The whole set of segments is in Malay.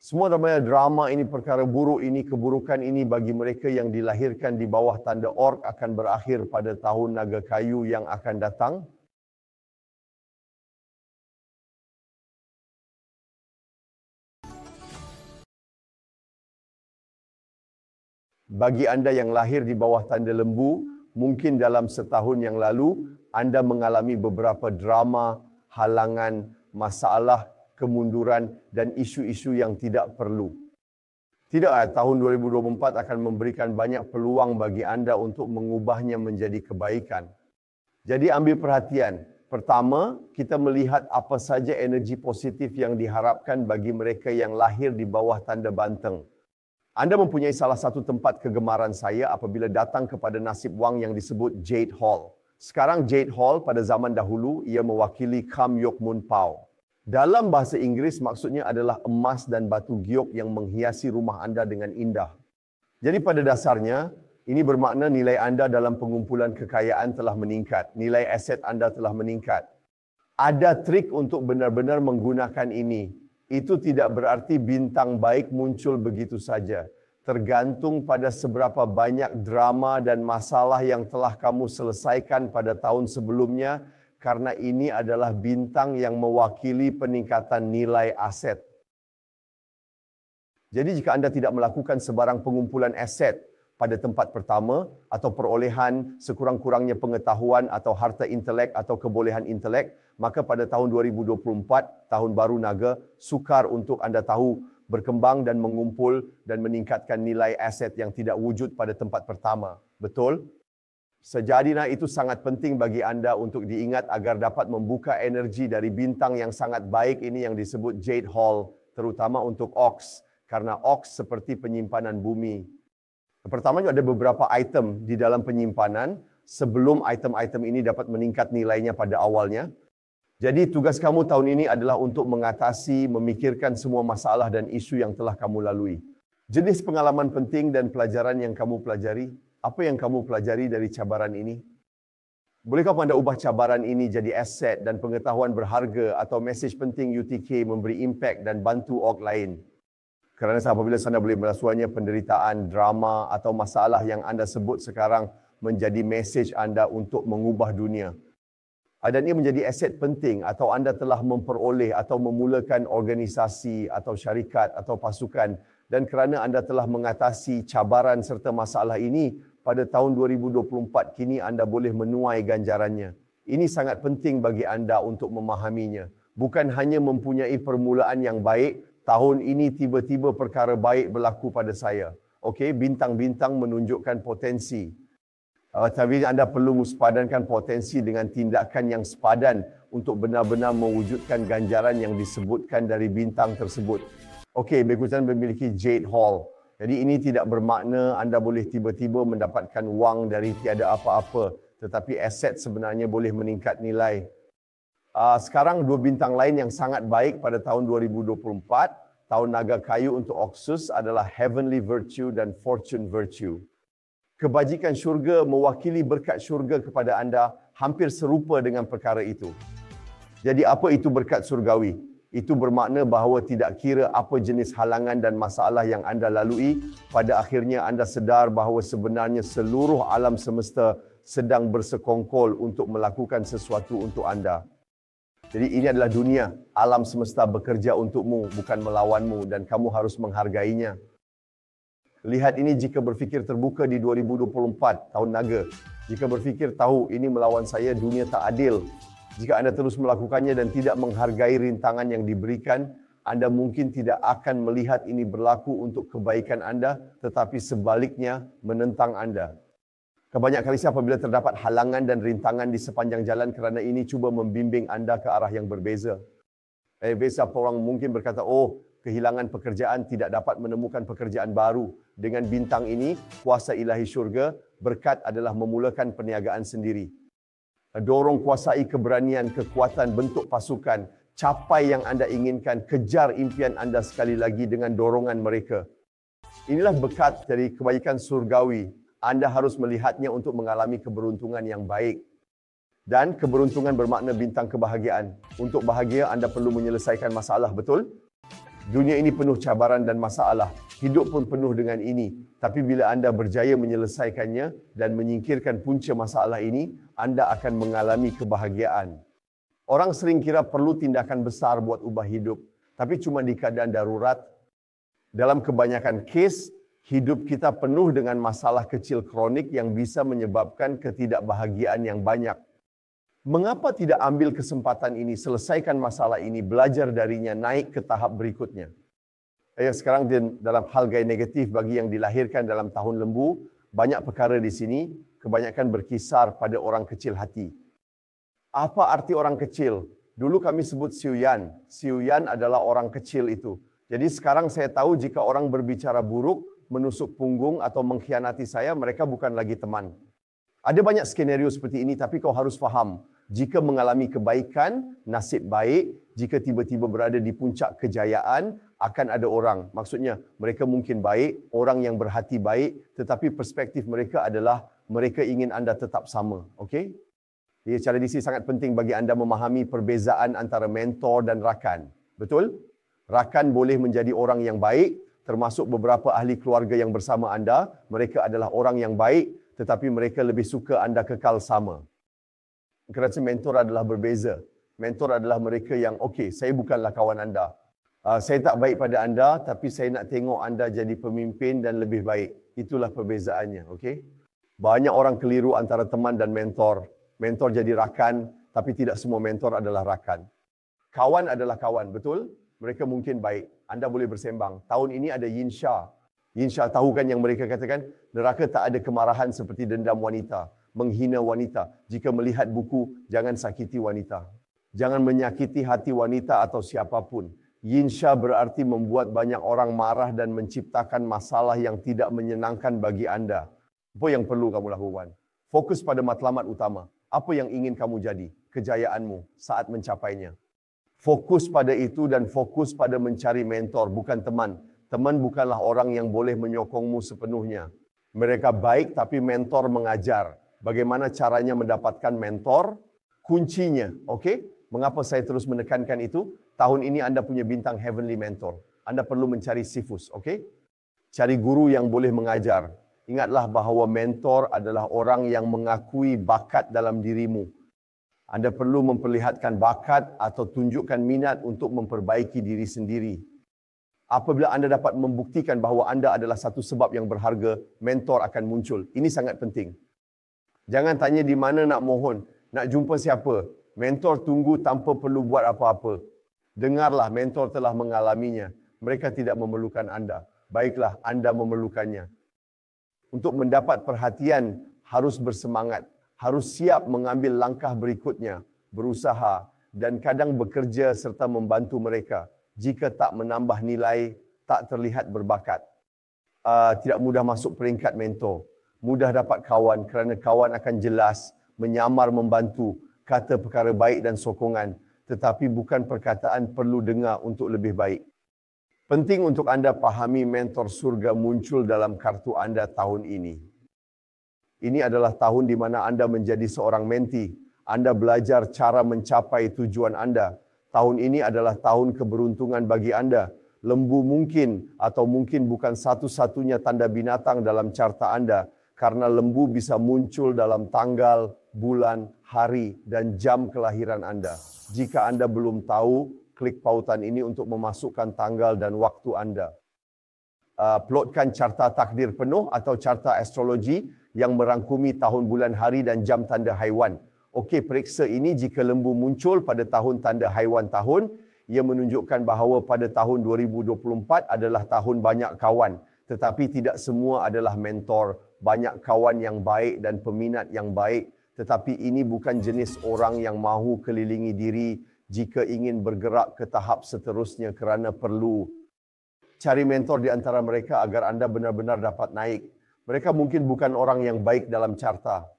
Semua drama ini, perkara buruk ini, keburukan ini bagi mereka yang dilahirkan di bawah tanda orc akan berakhir pada tahun naga kayu yang akan datang. Bagi anda yang lahir di bawah tanda lembu, mungkin dalam setahun yang lalu, anda mengalami beberapa drama, halangan, masalah, kemunduran dan isu-isu yang tidak perlu. Tidak, tahun 2024 akan memberikan banyak peluang bagi anda untuk mengubahnya menjadi kebaikan. Jadi ambil perhatian. Pertama, kita melihat apa saja energi positif yang diharapkan bagi mereka yang lahir di bawah tanda banteng. Anda mempunyai salah satu tempat kegemaran saya apabila datang kepada nasib wang yang disebut Jade Hall. Sekarang Jade Hall pada zaman dahulu ia mewakili Kam Yok Mun Pao. Dalam bahasa Inggeris maksudnya adalah emas dan batu giok yang menghiasi rumah anda dengan indah. Jadi pada dasarnya ini bermakna nilai anda dalam pengumpulan kekayaan telah meningkat, nilai aset anda telah meningkat. Ada trik untuk benar-benar menggunakan ini. Itu tidak berarti bintang baik muncul begitu saja. Tergantung pada seberapa banyak drama dan masalah yang telah kamu selesaikan pada tahun sebelumnya, karena ini adalah bintang yang mewakili peningkatan nilai aset. Jadi jika anda tidak melakukan sebarang pengumpulan aset pada tempat pertama atau perolehan sekurang-kurangnya pengetahuan atau harta intelek atau kebolehan intelek, maka pada tahun 2024, tahun baru naga, sukar untuk anda tahu, berkembang dan mengumpul dan meningkatkan nilai aset yang tidak wujud pada tempat pertama. Betul? Sejadinya itu sangat penting bagi anda untuk diingat agar dapat membuka energi dari bintang yang sangat baik ini yang disebut Jade Hall, terutama untuk Ox, karena Ox seperti penyimpanan bumi. Pertama, ada beberapa item di dalam penyimpanan sebelum item-item ini dapat meningkat nilainya pada awalnya. Jadi tugas kamu tahun ini adalah untuk mengatasi, memikirkan semua masalah dan isu yang telah kamu lalui. Jenis pengalaman penting dan pelajaran yang kamu pelajari, apa yang kamu pelajari dari cabaran ini? Bolehkah anda ubah cabaran ini jadi aset dan pengetahuan berharga atau mesej penting UTK memberi impact dan bantu org lain? Kerana apabila anda boleh merasukannya penderitaan, drama atau masalah yang anda sebut sekarang menjadi mesej anda untuk mengubah dunia. Dan ia menjadi aset penting atau anda telah memperoleh atau memulakan organisasi atau syarikat atau pasukan, dan kerana anda telah mengatasi cabaran serta masalah ini pada tahun 2024, kini anda boleh menuai ganjarannya. Ini sangat penting bagi anda untuk memahaminya. Bukan hanya mempunyai permulaan yang baik, tahun ini tiba-tiba perkara baik berlaku pada saya. Okey, bintang-bintang menunjukkan potensi. Tapi anda perlu sepadankan potensi dengan tindakan yang sepadan untuk benar-benar mewujudkan ganjaran yang disebutkan dari bintang tersebut. Okey, berikutan memiliki Jade Hall. Jadi ini tidak bermakna anda boleh tiba-tiba mendapatkan wang dari tiada apa-apa, tetapi aset sebenarnya boleh meningkat nilai. Sekarang dua bintang lain yang sangat baik pada tahun 2024, tahun naga kayu untuk Oxus adalah Heavenly Virtue dan Fortune Virtue. Kebajikan syurga mewakili berkat syurga kepada anda hampir serupa dengan perkara itu. Jadi apa itu berkat surgawi? Itu bermakna bahawa tidak kira apa jenis halangan dan masalah yang anda lalui, pada akhirnya anda sedar bahawa sebenarnya seluruh alam semesta sedang bersekongkol untuk melakukan sesuatu untuk anda. Jadi ini adalah dunia, alam semesta bekerja untukmu, bukan melawanmu, dan kamu harus menghargainya. Lihat ini jika berfikir terbuka di 2024, tahun naga. Jika berfikir tahu ini melawan saya, dunia tak adil. Jika anda terus melakukannya dan tidak menghargai rintangan yang diberikan, anda mungkin tidak akan melihat ini berlaku untuk kebaikan anda, tetapi sebaliknya menentang anda. Kebanyak kali apabila terdapat halangan dan rintangan di sepanjang jalan, kerana ini cuba membimbing anda ke arah yang berbeza. Biasa orang mungkin berkata, oh, kehilangan pekerjaan, tidak dapat menemukan pekerjaan baru. Dengan bintang ini, kuasa ilahi syurga, berkat adalah memulakan perniagaan sendiri. Dorong kuasai keberanian, kekuatan, bentuk pasukan, capai yang anda inginkan, kejar impian anda sekali lagi dengan dorongan mereka. Inilah berkat dari kebaikan surgawi. Anda harus melihatnya untuk mengalami keberuntungan yang baik. Dan keberuntungan bermakna bintang kebahagiaan. Untuk bahagia, anda perlu menyelesaikan masalah, betul? Dunia ini penuh cabaran dan masalah. Hidup pun penuh dengan ini. Tapi bila anda berjaya menyelesaikannya dan menyingkirkan punca masalah ini, anda akan mengalami kebahagiaan. Orang sering kira perlu tindakan besar buat ubah hidup. Tapi cuma di keadaan darurat. Dalam kebanyakan kes, hidup kita penuh dengan masalah kecil kronik yang bisa menyebabkan ketidakbahagiaan yang banyak. Mengapa tidak ambil kesempatan ini, selesaikan masalah ini, belajar darinya, naik ke tahap berikutnya? Sekarang dalam hal gaya negatif bagi yang dilahirkan dalam tahun lembu, banyak perkara di sini, kebanyakan berkisar pada orang kecil hati. Apa arti orang kecil? Dulu kami sebut siuyan. Siuyan adalah orang kecil itu. Jadi sekarang saya tahu jika orang berbicara buruk, menusuk punggung atau mengkhianati saya, mereka bukan lagi teman. Ada banyak skenario seperti ini, tapi kau harus faham. Jika mengalami kebaikan, nasib baik. Jika tiba-tiba berada di puncak kejayaan, akan ada orang. Maksudnya, mereka mungkin baik, orang yang berhati baik, tetapi perspektif mereka adalah mereka ingin anda tetap sama. Okey? Jadi, cara di sini sangat penting bagi anda memahami perbezaan antara mentor dan rakan. Betul? Rakan boleh menjadi orang yang baik, termasuk beberapa ahli keluarga yang bersama anda. Mereka adalah orang yang baik, tetapi mereka lebih suka anda kekal sama. Kerana mentor adalah berbeza. Mentor adalah mereka yang, okey, saya bukanlah kawan anda. Saya tak baik pada anda, tapi saya nak tengok anda jadi pemimpin dan lebih baik. Itulah perbezaannya, okey? Banyak orang keliru antara teman dan mentor. Mentor jadi rakan, tapi tidak semua mentor adalah rakan. Kawan adalah kawan, betul? Mereka mungkin baik. Anda boleh bersembang. Tahun ini ada Yinsha. Yinsha tahu kan yang mereka katakan, neraka tak ada kemarahan seperti dendam wanita, menghina wanita. Jika melihat buku, jangan sakiti wanita. Jangan menyakiti hati wanita atau siapapun. Yinsha berarti membuat banyak orang marah dan menciptakan masalah yang tidak menyenangkan bagi anda. Apa yang perlu kamu lakukan? Fokus pada matlamat utama. Apa yang ingin kamu jadi? Kejayaanmu saat mencapainya. Fokus pada itu dan fokus pada mencari mentor, bukan teman. Teman bukanlah orang yang boleh menyokongmu sepenuhnya. Mereka baik tapi mentor mengajar. Bagaimana caranya mendapatkan mentor? Kuncinya, okey? Mengapa saya terus menekankan itu? Tahun ini anda punya bintang Heavenly Mentor. Anda perlu mencari Sifus, okey? Cari guru yang boleh mengajar. Ingatlah bahawa mentor adalah orang yang mengakui bakat dalam dirimu. Anda perlu memperlihatkan bakat atau tunjukkan minat untuk memperbaiki diri sendiri. Apabila anda dapat membuktikan bahawa anda adalah satu sebab yang berharga, mentor akan muncul. Ini sangat penting. Jangan tanya di mana nak mohon, nak jumpa siapa. Mentor tunggu tanpa perlu buat apa-apa. Dengarlah, mentor telah mengalaminya. Mereka tidak memerlukan anda. Baiklah, anda memerlukannya. Untuk mendapat perhatian, harus bersemangat. Harus siap mengambil langkah berikutnya. Berusaha dan kadang bekerja serta membantu mereka. Jika tak menambah nilai, tak terlihat berbakat. Tidak mudah masuk peringkat mentor. Mudah dapat kawan kerana kawan akan jelas, menyamar membantu, kata perkara baik dan sokongan. Tetapi bukan perkataan perlu dengar untuk lebih baik. Penting untuk anda pahami mentor surga muncul dalam kartu anda tahun ini. Ini adalah tahun di mana anda menjadi seorang menti. Anda belajar cara mencapai tujuan anda. Tahun ini adalah tahun keberuntungan bagi anda. Lembu mungkin atau mungkin bukan satu-satunya tanda binatang dalam carta anda. Karena lembu bisa muncul dalam tanggal, bulan, hari dan jam kelahiran anda. Jika anda belum tahu, klik pautan ini untuk memasukkan tanggal dan waktu anda. Plotkan carta takdir penuh atau carta astrologi yang merangkumi tahun, bulan, hari dan jam tanda haiwan. Okey, periksa ini jika lembu muncul pada tahun tanda haiwan tahun, ia menunjukkan bahawa pada tahun 2024 adalah tahun banyak kawan. Tetapi tidak semua adalah mentor. Banyak kawan yang baik dan peminat yang baik. Tetapi ini bukan jenis orang yang mahu kelilingi diri jika ingin bergerak ke tahap seterusnya kerana perlu. Cari mentor di antara mereka agar anda benar-benar dapat naik. Mereka mungkin bukan orang yang baik dalam carta.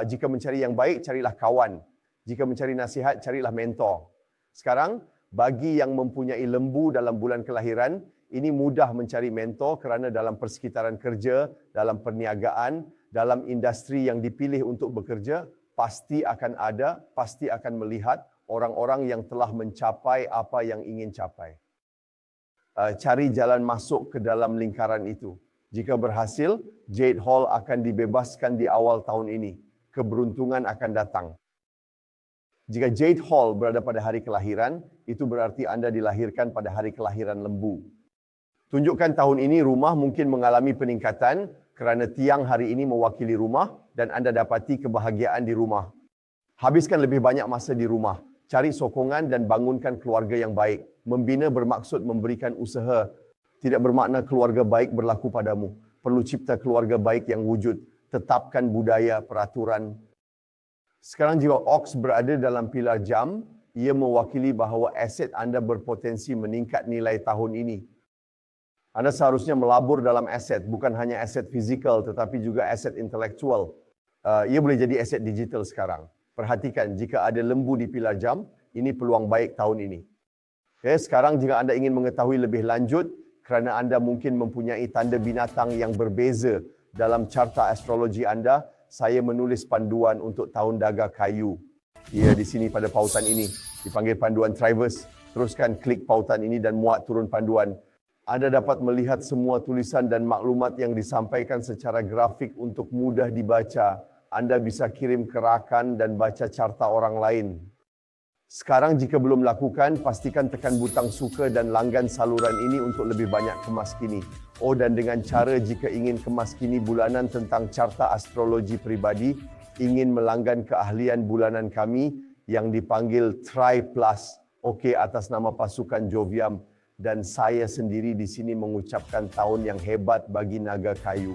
Jika mencari yang baik, carilah kawan. Jika mencari nasihat, carilah mentor. Sekarang, bagi yang mempunyai lembu dalam bulan kelahiran, ini mudah mencari mentor kerana dalam persekitaran kerja, dalam perniagaan, dalam industri yang dipilih untuk bekerja, pasti akan ada, pasti akan melihat orang-orang yang telah mencapai apa yang ingin capai. cari jalan masuk ke dalam lingkaran itu. Jika berhasil, Jade Hall akan dibebaskan di awal tahun ini. Keberuntungan akan datang. Jika Jade Hall berada pada hari kelahiran, itu berarti anda dilahirkan pada hari kelahiran lembu. Tunjukkan tahun ini rumah mungkin mengalami peningkatan kerana tiang hari ini mewakili rumah dan anda dapati kebahagiaan di rumah. Habiskan lebih banyak masa di rumah. Cari sokongan dan bangunkan keluarga yang baik. Membina bermaksud memberikan usaha. Tidak bermakna keluarga baik berlaku padamu. Perlu cipta keluarga baik yang wujud. Tetapkan budaya, peraturan. Sekarang jika Ox berada dalam pilar jam, ia mewakili bahawa aset anda berpotensi meningkat nilai tahun ini. Anda seharusnya melabur dalam aset, bukan hanya aset fizikal tetapi juga aset intelektual. Ia boleh jadi aset digital sekarang. Perhatikan, jika ada lembu di pilar jam, ini peluang baik tahun ini. Okay, sekarang jika anda ingin mengetahui lebih lanjut, kerana anda mungkin mempunyai tanda binatang yang berbeza dalam carta astrologi anda, saya menulis panduan untuk tahun daga kayu. Ia di sini pada pautan ini, dipanggil panduan Traverse. Teruskan klik pautan ini dan muat turun panduan. Anda dapat melihat semua tulisan dan maklumat yang disampaikan secara grafik untuk mudah dibaca. Anda bisa kirim ke rakan dan baca carta orang lain. Sekarang jika belum lakukan, pastikan tekan butang suka dan langgan saluran ini untuk lebih banyak kemaskini. Oh, dan dengan cara jika ingin kemaskini bulanan tentang carta astrologi pribadi, ingin melanggan keahlian bulanan kami yang dipanggil Tri Plus. Okey, atas nama pasukan Joviam. Dan saya sendiri di sini mengucapkan tahun yang hebat bagi naga kayu.